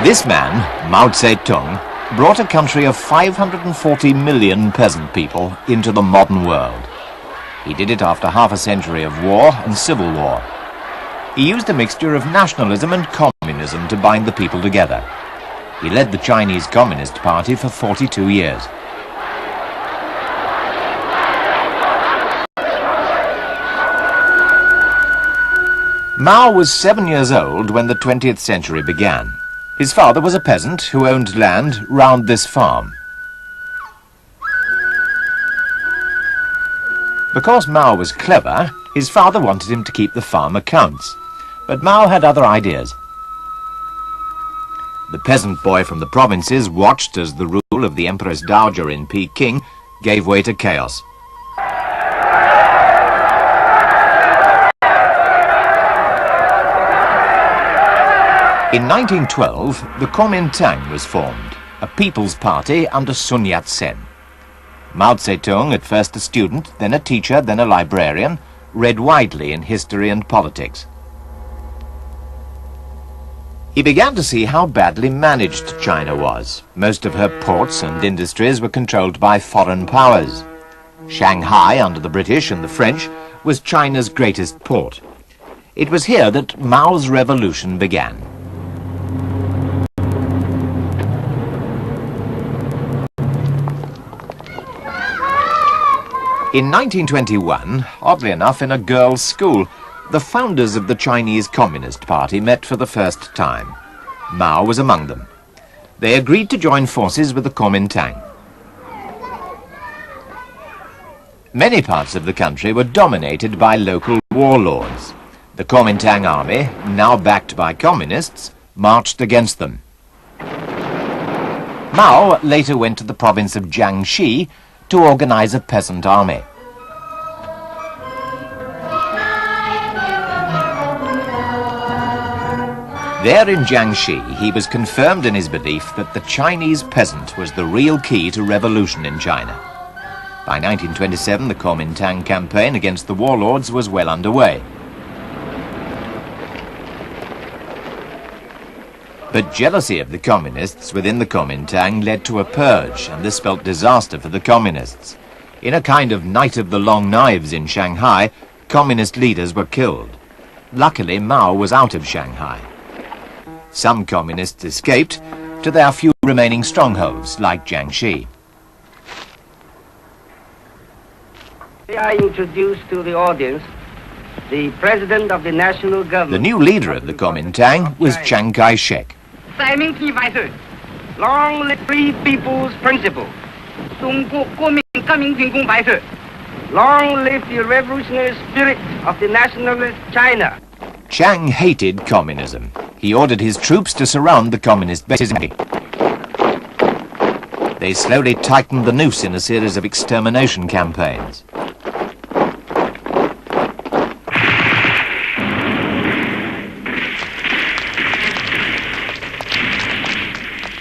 This man, Mao Zedong, brought a country of 540 million peasant people into the modern world. He did it after half a century of war and civil war. He used a mixture of nationalism and communism to bind the people together. He led the Chinese Communist Party for 42 years. Mao was 7 years old when the 20th century began. His father was a peasant who owned land round this farm. Because Mao was clever, his father wanted him to keep the farm accounts. But Mao had other ideas. The peasant boy from the provinces watched as the rule of the Empress Dowager in Peking gave way to chaos. In 1912, the Kuomintang was formed, a people's party under Sun Yat-sen. Mao Zedong, at first a student, then a teacher, then a librarian, read widely in history and politics. He began to see how badly managed China was. Most of her ports and industries were controlled by foreign powers. Shanghai, under the British and the French, was China's greatest port. It was here that Mao's revolution began. In 1921, oddly enough in a girls' school, the founders of the Chinese Communist Party met for the first time. Mao was among them. They agreed to join forces with the Kuomintang. Many parts of the country were dominated by local warlords. The Kuomintang army, now backed by communists, marched against them. Mao later went to the province of Jiangxi to organize a peasant army. There in Jiangxi, he was confirmed in his belief that the Chinese peasant was the real key to revolution in China. By 1927, the Kuomintang campaign against the warlords was well underway. But jealousy of the communists within the Kuomintang led to a purge, and this spelt disaster for the communists. In a kind of night of the long knives in Shanghai, communist leaders were killed. Luckily, Mao was out of Shanghai. Some communists escaped to their few remaining strongholds, like Jiangxi. I introduce to the audience the President of the National Government. The new leader of the Kuomintang was Chiang Kai-shek. Long live free people's principle. Long live the revolutionary spirit of the nationalist China. Chiang hated communism. He ordered his troops to surround the communist bases. They slowly tightened the noose in a series of extermination campaigns.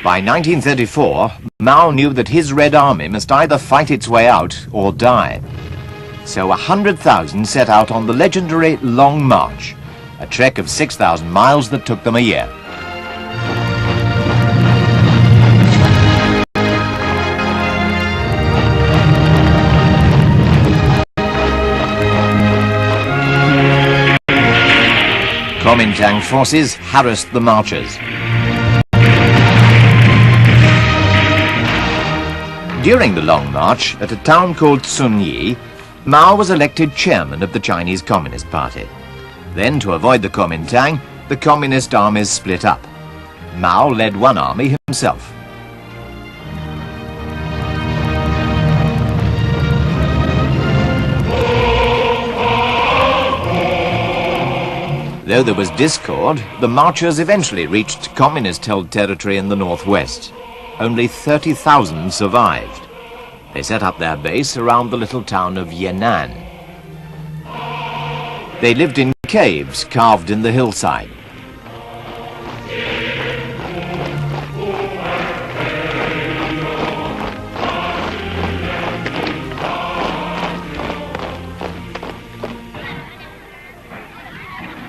By 1934, Mao knew that his Red Army must either fight its way out or die. So 100,000 set out on the legendary Long March, a trek of 6,000 miles that took them a year. Kuomintang forces harassed the marchers. During the Long March, at a town called Sunyi, Mao was elected chairman of the Chinese Communist Party. Then, to avoid the Kuomintang, the communist armies split up. Mao led one army himself. Though there was discord, the marchers eventually reached communist-held territory in the northwest. Only 30,000 survived. They set up their base around the little town of Yan'an. They lived in caves carved in the hillside.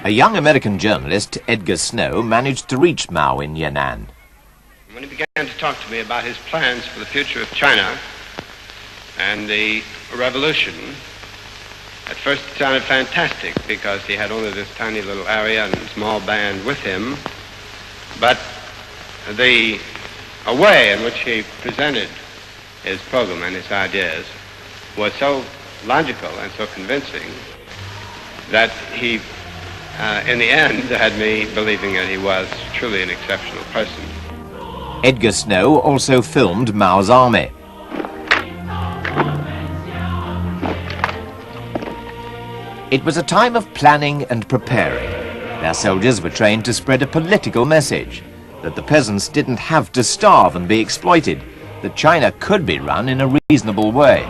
A young American journalist, Edgar Snow, managed to reach Mao in Yan'an. When he began to talk to me about his plans for the future of China and the revolution, at first it sounded fantastic because he had only this tiny little area and a small band with him, but the way in which he presented his program and his ideas was so logical and so convincing that he, in the end, had me believing that he was truly an exceptional person. Edgar Snow also filmed Mao's army. It was a time of planning and preparing. Their soldiers were trained to spread a political message, that the peasants didn't have to starve and be exploited, that China could be run in a reasonable way.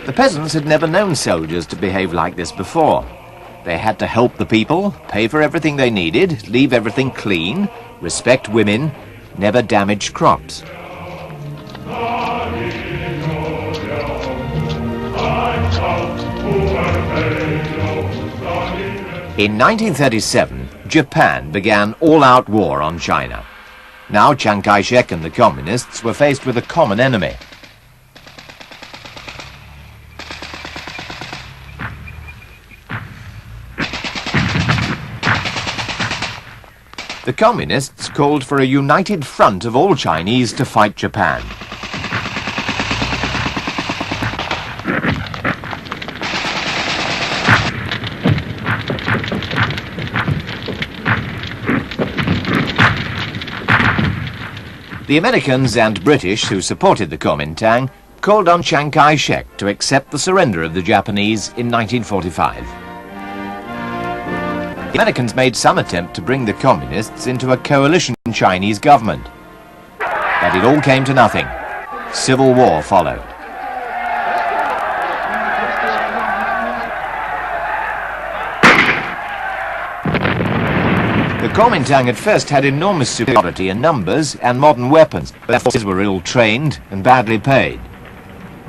The peasants had never known soldiers to behave like this before. They had to help the people, pay for everything they needed, leave everything clean, respect women, never damage crops. In 1937, Japan began all-out war on China. Now Chiang Kai-shek and the communists were faced with a common enemy. The communists called for a united front of all Chinese to fight Japan. The Americans and British who supported the Kuomintang called on Chiang Kai-shek to accept the surrender of the Japanese in 1945. The Americans made some attempt to bring the communists into a coalition Chinese government. But it all came to nothing. Civil war followed. The Kuomintang at first had enormous superiority in numbers and modern weapons, but their forces were ill-trained and badly paid.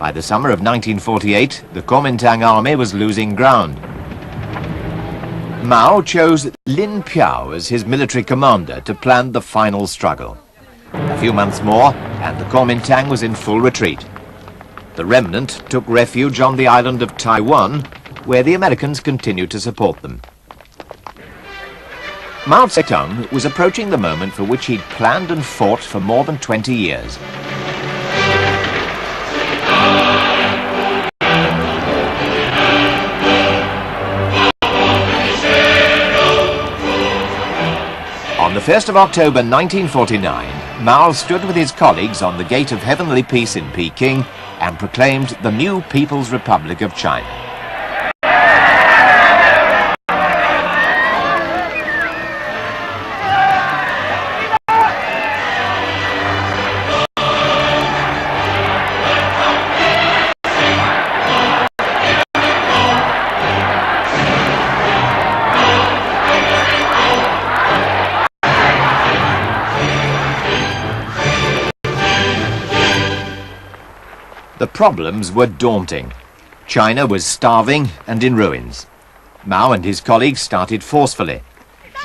By the summer of 1948, the Kuomintang army was losing ground. Mao chose Lin Piao as his military commander to plan the final struggle. A few months more, and the Kuomintang was in full retreat. The remnant took refuge on the island of Taiwan, where the Americans continued to support them. Mao Zedong was approaching the moment for which he'd planned and fought for more than 20 years. On the 1st of October 1949, Mao stood with his colleagues on the Gate of Heavenly Peace in Peking and proclaimed the new People's Republic of China. The problems were daunting. China was starving and in ruins. Mao and his colleagues started forcefully.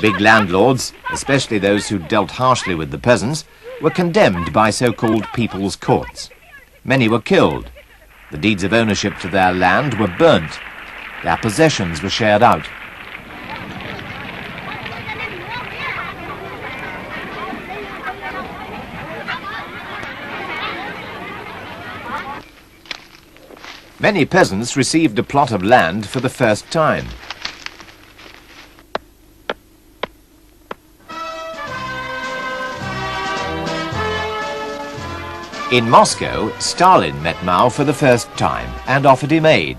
Big landlords, especially those who dealt harshly with the peasants, were condemned by so-called people's courts. Many were killed. The deeds of ownership to their land were burnt. Their possessions were shared out. Many peasants received a plot of land for the first time. In Moscow, Stalin met Mao for the first time and offered him aid.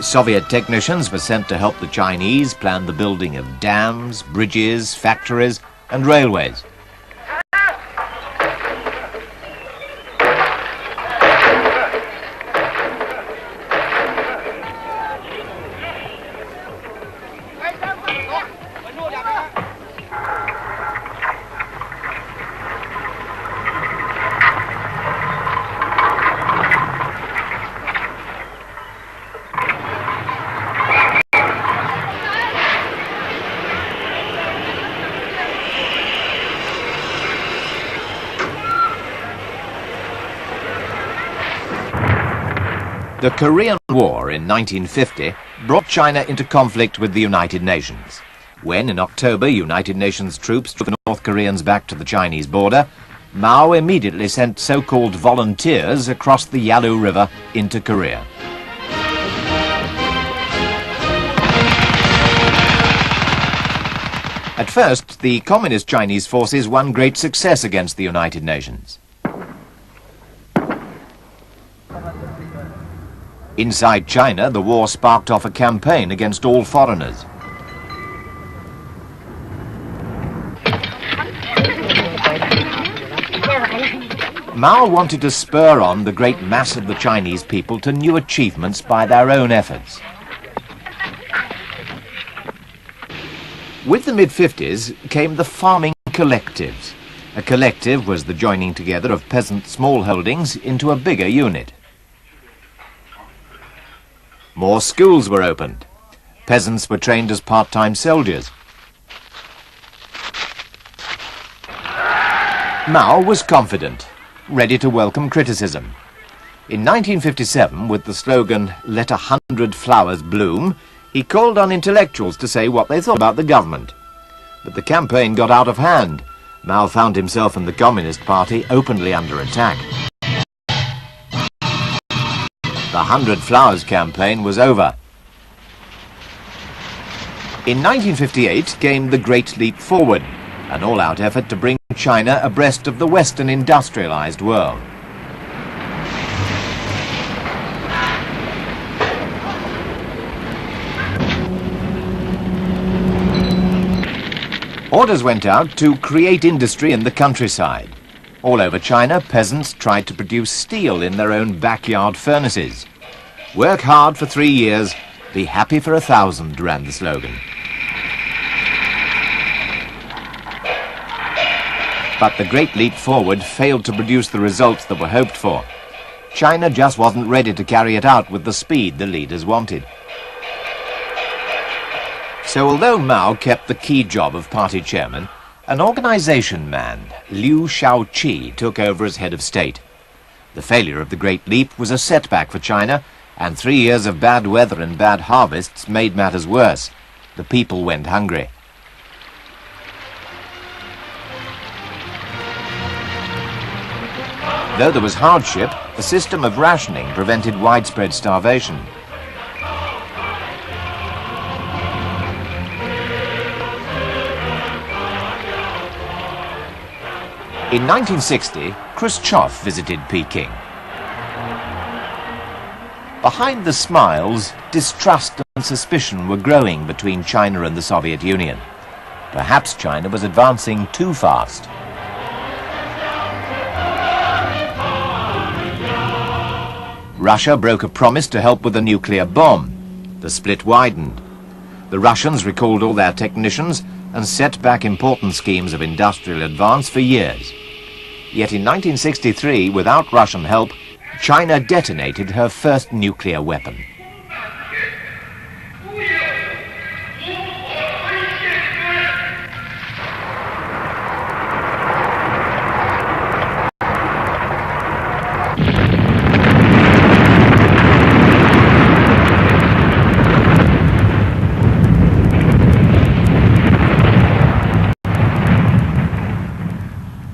Soviet technicians were sent to help the Chinese plan the building of dams, bridges, factories, and railways. The Korean War in 1950 brought China into conflict with the United Nations. When, in October, United Nations troops took the North Koreans back to the Chinese border, Mao immediately sent so-called volunteers across the Yalu River into Korea. At first, the Communist Chinese forces won great success against the United Nations. Inside China, the war sparked off a campaign against all foreigners. Mao wanted to spur on the great mass of the Chinese people to new achievements by their own efforts. With the mid-50s came the farming collectives. A collective was the joining together of peasant smallholdings into a bigger unit. More schools were opened. Peasants were trained as part-time soldiers. Mao was confident, ready to welcome criticism. In 1957, with the slogan, "Let 100 flowers bloom," he called on intellectuals to say what they thought about the government. But the campaign got out of hand. Mao found himself and the Communist Party openly under attack. The 100 Flowers campaign was over. In 1958 came the Great Leap Forward, an all-out effort to bring China abreast of the Western industrialized world. Orders went out to create industry in the countryside. All over China, peasants tried to produce steel in their own backyard furnaces. "Work hard for 3 years, be happy for 1,000, ran the slogan. But the Great Leap Forward failed to produce the results that were hoped for. China just wasn't ready to carry it out with the speed the leaders wanted. So although Mao kept the key job of party chairman, an organization man, Liu Shaoqi, took over as head of state. The failure of the Great Leap was a setback for China, and 3 years of bad weather and bad harvests made matters worse. The people went hungry. Though there was hardship, a system of rationing prevented widespread starvation. In 1960, Khrushchev visited Peking. Behind the smiles, distrust and suspicion were growing between China and the Soviet Union. Perhaps China was advancing too fast. Russia broke a promise to help with a nuclear bomb. The split widened. The Russians recalled all their technicians and set back important schemes of industrial advance for years. Yet in 1963, without Russian help, China detonated her first nuclear weapon.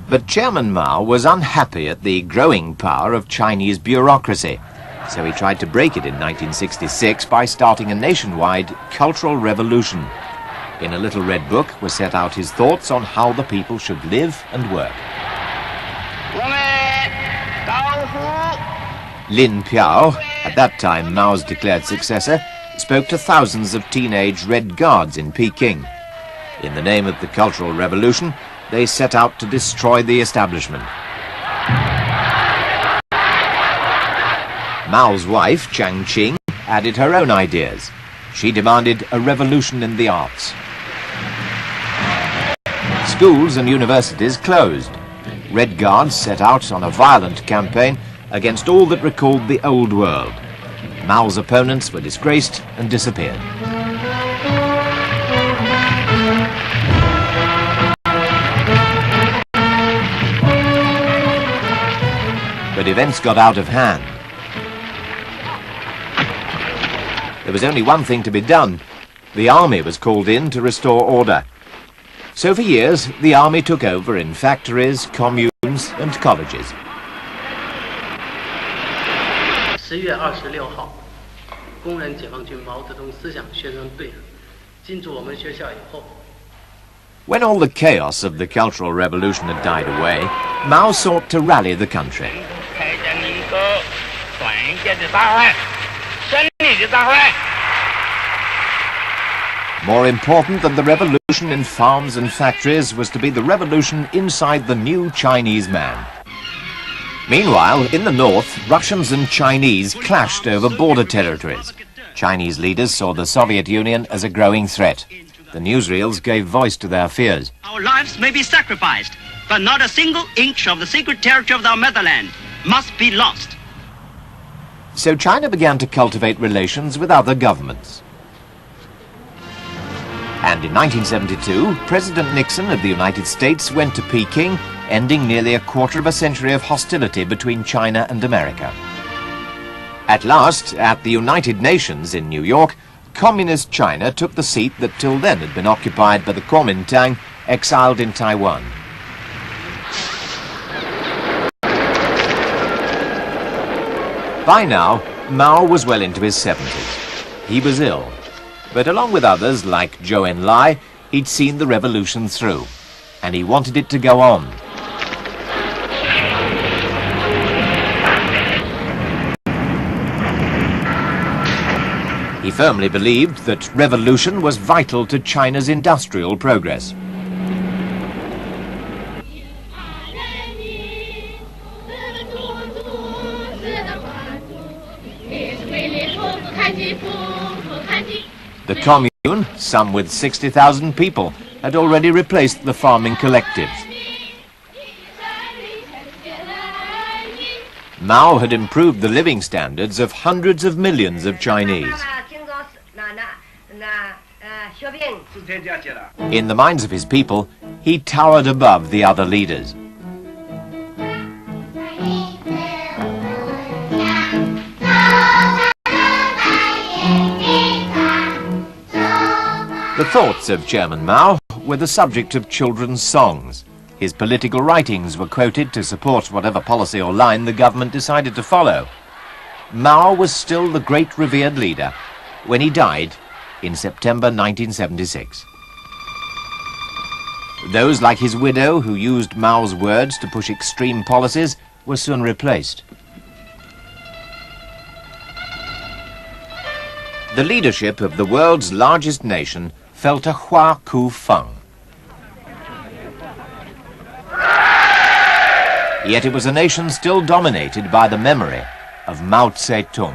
But Chairman Mao was unhappy at the growing power of Chinese bureaucracy, so he tried to break it in 1966 by starting a nationwide cultural revolution. In a little red book were set out his thoughts on how the people should live and work. Lin Piao, at that time Mao's declared successor, spoke to thousands of teenage Red Guards in Peking. In the name of the Cultural Revolution, they set out to destroy the establishment. Mao's wife, Chiang Ching, added her own ideas. She demanded a revolution in the arts. Schools and universities closed. Red Guards set out on a violent campaign against all that recalled the old world. Mao's opponents were disgraced and disappeared. But events got out of hand. There was only one thing to be done. The army was called in to restore order. So for years, the army took over in factories, communes and colleges. 10月26号，工人解放军毛泽东思想宣传队进驻我们学校以后。 When all the chaos of the Cultural Revolution had died away, Mao sought to rally the country. More important than the revolution in farms and factories was to be the revolution inside the new Chinese man. Meanwhile, in the north, Russians and Chinese clashed over border territories. Chinese leaders saw the Soviet Union as a growing threat. The newsreels gave voice to their fears. Our lives may be sacrificed, but not a single inch of the sacred territory of our motherland must be lost. So China began to cultivate relations with other governments. And in 1972, President Nixon of the United States went to Peking, ending nearly a quarter of a century of hostility between China and America. At last, at the United Nations in New York, Communist China took the seat that till then had been occupied by the Kuomintang, exiled in Taiwan. By now, Mao was well into his 70s. He was ill, but along with others like Zhou Enlai, he'd seen the revolution through, and he wanted it to go on. He firmly believed that revolution was vital to China's industrial progress. The commune, some with 60,000 people, had already replaced the farming collectives. Mao had improved the living standards of hundreds of millions of Chinese. In the minds of his people, he towered above the other leaders. The thoughts of Chairman Mao were the subject of children's songs. His political writings were quoted to support whatever policy or line the government decided to follow. Mao was still the great revered leader when he died in September 1976. Those like his widow who used Mao's words to push extreme policies were soon replaced. The leadership of the world's largest nation felt a Hua Ku Feng. Yet it was a nation still dominated by the memory of Mao Zedong.